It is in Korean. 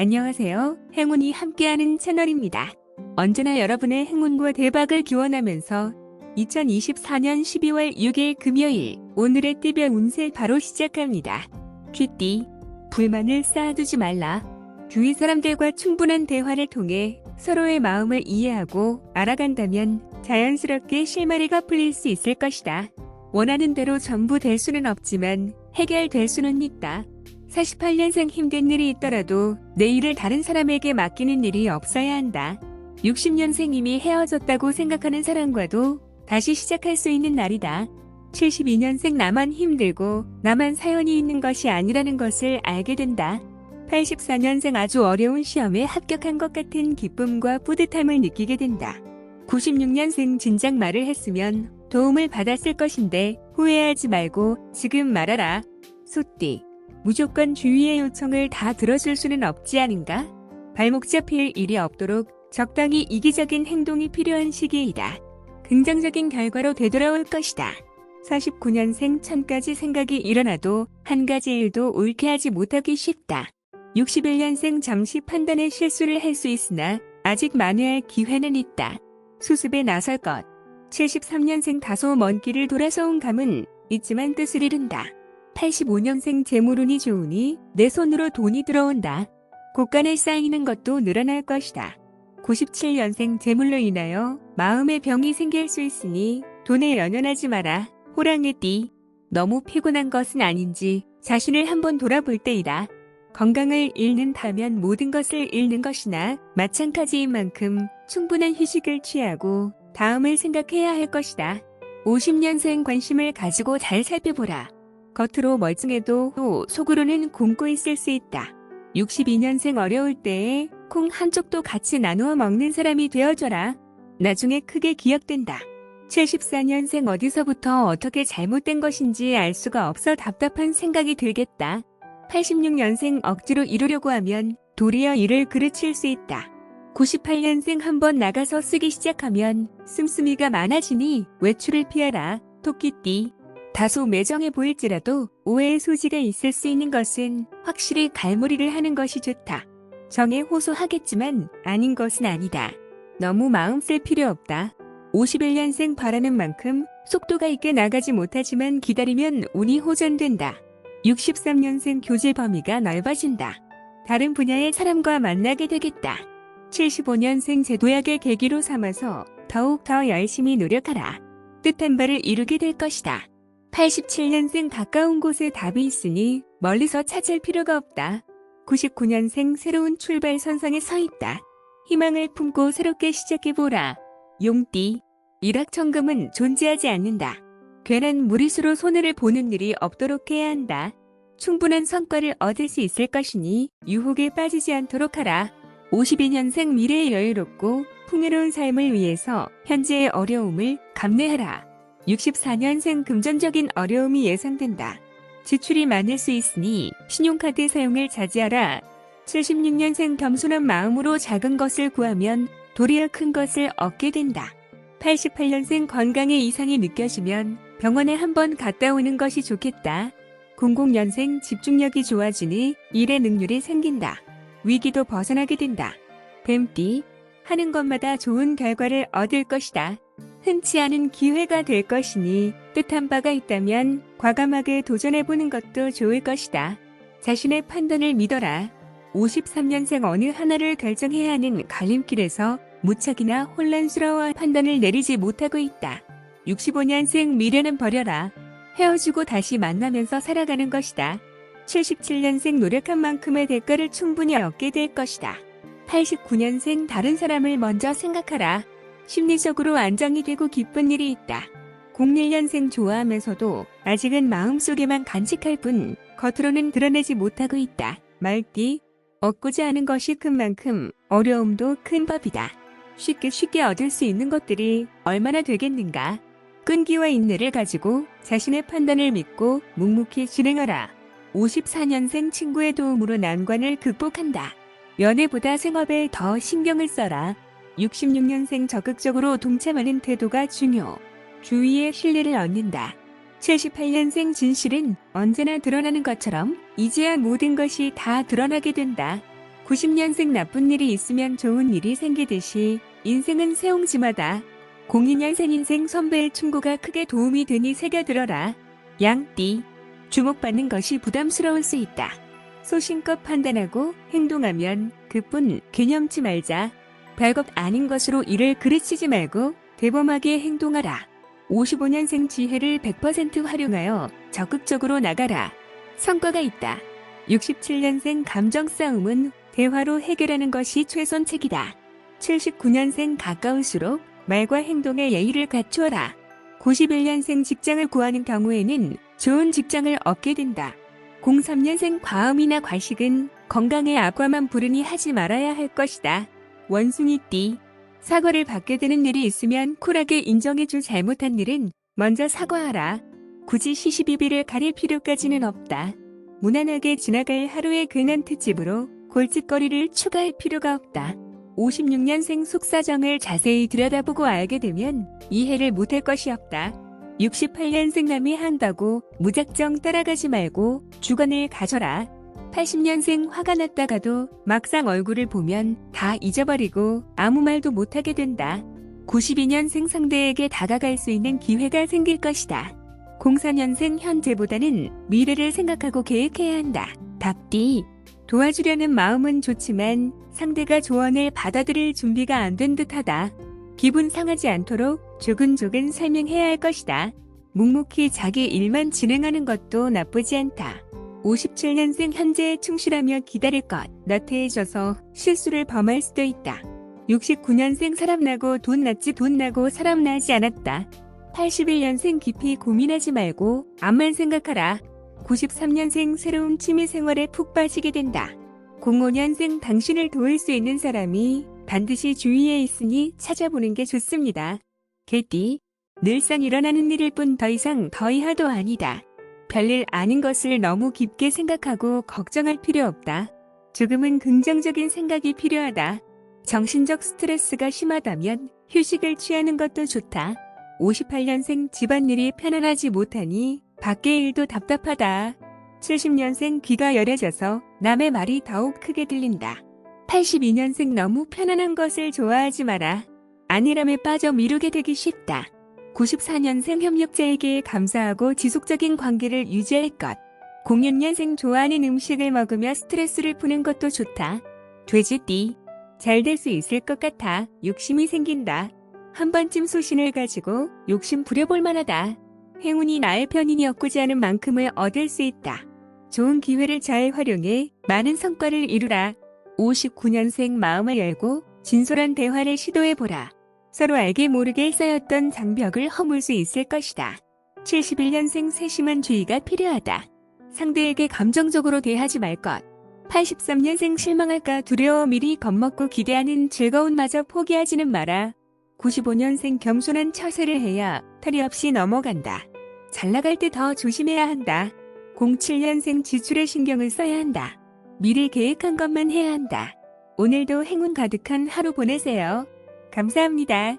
안녕하세요. 행운이 함께하는 채널입니다. 언제나 여러분의 행운과 대박을 기원하면서 2024년 12월 6일 금요일 오늘의 띠별 운세 바로 시작합니다. 쥐띠, 불만을 쌓아두지 말라. 주위 사람들과 충분한 대화를 통해 서로의 마음을 이해하고 알아간다면 자연스럽게 실마리가 풀릴 수 있을 것이다. 원하는 대로 전부 될 수는 없지만 해결될 수는 있다. 48년생 힘든 일이 있더라도 내 일을 다른 사람에게 맡기는 일이 없어야 한다. 60년생 이미 헤어졌다고 생각하는 사람과도 다시 시작할 수 있는 날이다. 72년생 나만 힘들고 나만 사연이 있는 것이 아니라는 것을 알게 된다. 84년생 아주 어려운 시험에 합격한 것 같은 기쁨과 뿌듯함을 느끼게 된다. 96년생 진작 말을 했으면 도움을 받았을 것인데 후회하지 말고 지금 말하라. 소띠, 무조건 주위의 요청을 다 들어줄 수는 없지 않은가? 발목 잡힐 일이 없도록 적당히 이기적인 행동이 필요한 시기이다. 긍정적인 결과로 되돌아올 것이다. 49년생 천가지 생각이 일어나도 한 가지 일도 옳게 하지 못하기 쉽다. 61년생 잠시 판단의 실수를 할 수 있으나 아직 만회할 기회는 있다. 수습에 나설 것. 73년생 다소 먼 길을 돌아서 온 감은 있지만 뜻을 이룬다. 85년생 재물운이 좋으니 내 손으로 돈이 들어온다. 곳간에 쌓이는 것도 늘어날 것이다. 97년생 재물로 인하여 마음의 병이 생길 수 있으니 돈에 연연하지 마라. 호랑이 띠, 너무 피곤한 것은 아닌지 자신을 한번 돌아볼 때이다. 건강을 잃는다면 모든 것을 잃는 것이나 마찬가지인 만큼 충분한 휴식을 취하고 다음을 생각해야 할 것이다. 50년생 관심을 가지고 잘 살펴보라. 겉으로 멀쩡해도 속으로는 굶고 있을 수 있다. 62년생 어려울 때에 콩 한쪽도 같이 나누어 먹는 사람이 되어줘라. 나중에 크게 기억된다. 74년생 어디서부터 어떻게 잘못된 것인지 알 수가 없어 답답한 생각이 들겠다. 86년생 억지로 이루려고 하면 도리어 일을 그르칠 수 있다. 98년생 한번 나가서 쓰기 시작하면 씀씀이가 많아지니 외출을 피하라. 토끼띠, 다소 매정해 보일지라도 오해의 소지가 있을 수 있는 것은 확실히 갈무리를 하는 것이 좋다. 정에 호소하겠지만 아닌 것은 아니다. 너무 마음 쓸 필요 없다. 51년생 바라는 만큼 속도가 있게 나가지 못하지만 기다리면 운이 호전된다. 63년생 교제 범위가 넓어진다. 다른 분야의 사람과 만나게 되겠다. 75년생 제도약을 계기로 삼아서 더욱 더 열심히 노력하라. 뜻한 바를 이루게 될 것이다. 87년생 가까운 곳에 답이 있으니 멀리서 찾을 필요가 없다. 99년생 새로운 출발선상에 서 있다. 희망을 품고 새롭게 시작해보라. 용띠, 일확천금은 존재하지 않는다. 괜한 무리수로 손해를 보는 일이 없도록 해야 한다. 충분한 성과를 얻을 수 있을 것이니 유혹에 빠지지 않도록 하라. 52년생 미래에 여유롭고 풍요로운 삶을 위해서 현재의 어려움을 감내하라. 64년생 금전적인 어려움이 예상된다. 지출이 많을 수 있으니 신용카드 사용을 자제하라. 76년생 겸손한 마음으로 작은 것을 구하면 도리어 큰 것을 얻게 된다. 88년생 건강에 이상이 느껴지면 병원에 한번 갔다 오는 것이 좋겠다. 00년생 집중력이 좋아지니 일의 능률이 생긴다. 위기도 벗어나게 된다. 뱀띠, 하는 것마다 좋은 결과를 얻을 것이다. 흔치 않은 기회가 될 것이니 뜻한 바가 있다면 과감하게 도전해보는 것도 좋을 것이다. 자신의 판단을 믿어라. 53년생 어느 하나를 결정해야 하는 갈림길에서 무척이나 혼란스러워 판단을 내리지 못하고 있다. 65년생 미련은 버려라. 헤어지고 다시 만나면서 살아가는 것이다. 77년생 노력한 만큼의 대가를 충분히 얻게 될 것이다. 89년생 다른 사람을 먼저 생각하라. 심리적으로 안정이 되고 기쁜 일이 있다. 01년생 좋아하면서도 아직은 마음속에만 간직할 뿐 겉으로는 드러내지 못하고 있다. 말띠, 얻고자 하는 것이 큰 만큼 어려움도 큰 법이다. 쉽게 얻을 수 있는 것들이 얼마나 되겠는가. 끈기와 인내를 가지고 자신의 판단을 믿고 묵묵히 진행하라. 54년생 친구의 도움으로 난관을 극복한다. 연애보다 생업에 더 신경을 써라. 66년생 적극적으로 동참하는 태도가 중요. 주위의 신뢰를 얻는다. 78년생 진실은 언제나 드러나는 것처럼 이제야 모든 것이 다 드러나게 된다. 90년생 나쁜 일이 있으면 좋은 일이 생기듯이 인생은 새옹지마다. 02년생 인생 선배의 충고가 크게 도움이 되니 새겨들어라. 양띠. 주목받는 것이 부담스러울 수 있다. 소신껏 판단하고 행동하면 그뿐 개념치 말자. 별것 아닌 것으로 일을 그르치지 말고 대범하게 행동하라. 55년생 지혜를 100% 활용하여 적극적으로 나가라. 성과가 있다. 67년생 감정 싸움은 대화로 해결하는 것이 최선책이다. 79년생 가까울수록 말과 행동에 예의를 갖추어라. 91년생 직장을 구하는 경우에는 좋은 직장을 얻게 된다. 03년생 과음이나 과식은 건강에 악화만 부르니 하지 말아야 할 것이다. 원숭이띠. 사과를 받게 되는 일이 있으면 쿨하게 인정해줄 잘못한 일은 먼저 사과하라. 굳이 시시비비를 가릴 필요까지는 없다. 무난하게 지나갈 하루의 근한 특집으로 골칫거리를 추가할 필요가 없다. 56년생 속사정을 자세히 들여다보고 알게 되면 이해를 못할 것이 없다. 68년생 남이 한다고 무작정 따라가지 말고 주관을 가져라. 80년생 화가 났다가도 막상 얼굴을 보면 다 잊어버리고 아무 말도 못하게 된다. 92년생 상대에게 다가갈 수 있는 기회가 생길 것이다. 04년생 현재보다는 미래를 생각하고 계획해야 한다. 답띠. 도와주려는 마음은 좋지만 상대가 조언을 받아들일 준비가 안 된 듯하다. 기분 상하지 않도록 조근조근 설명해야 할 것이다. 묵묵히 자기 일만 진행하는 것도 나쁘지 않다. 57년생 현재에 충실하며 기다릴 것, 나태해져서 실수를 범할 수도 있다. 69년생 사람 나고 돈 났지 돈 나고 사람 나지 않았다. 81년생 깊이 고민하지 말고 앞만 생각하라. 93년생 새로운 취미생활에 푹 빠지게 된다. 05년생 당신을 도울 수 있는 사람이 반드시 주위에 있으니 찾아보는 게 좋습니다. 개띠. 늘상 일어나는 일일 뿐 더 이상 더이하도 아니다. 별일 아닌 것을 너무 깊게 생각하고 걱정할 필요 없다. 조금은 긍정적인 생각이 필요하다. 정신적 스트레스가 심하다면 휴식을 취하는 것도 좋다. 58년생 집안일이 편안하지 못하니 밖의 일도 답답하다. 70년생 귀가 열해져서 남의 말이 더욱 크게 들린다. 82년생 너무 편안한 것을 좋아하지 마라. 안일함에 빠져 미루게 되기 쉽다. 94년생 협력자에게 감사하고 지속적인 관계를 유지할 것. 06년생 좋아하는 음식을 먹으며 스트레스를 푸는 것도 좋다. 돼지띠. 잘 될 수 있을 것 같아 욕심이 생긴다. 한 번쯤 소신을 가지고 욕심 부려볼 만하다. 행운이 나의 편인이 엮지 않은 만큼을 얻을 수 있다. 좋은 기회를 잘 활용해 많은 성과를 이루라. 59년생 마음을 열고 진솔한 대화를 시도해보라. 서로 알게 모르게 쌓였던 장벽을 허물 수 있을 것이다. 71년생 세심한 주의가 필요하다. 상대에게 감정적으로 대하지 말 것. 83년생 실망할까 두려워 미리 겁먹고 기대하는 즐거움마저 포기하지는 마라. 95년생 겸손한 처세를 해야 탈이 없이 넘어간다. 잘 나갈 때 더 조심해야 한다. 07년생 지출에 신경을 써야 한다. 미리 계획한 것만 해야 한다. 오늘도 행운 가득한 하루 보내세요. 감사합니다.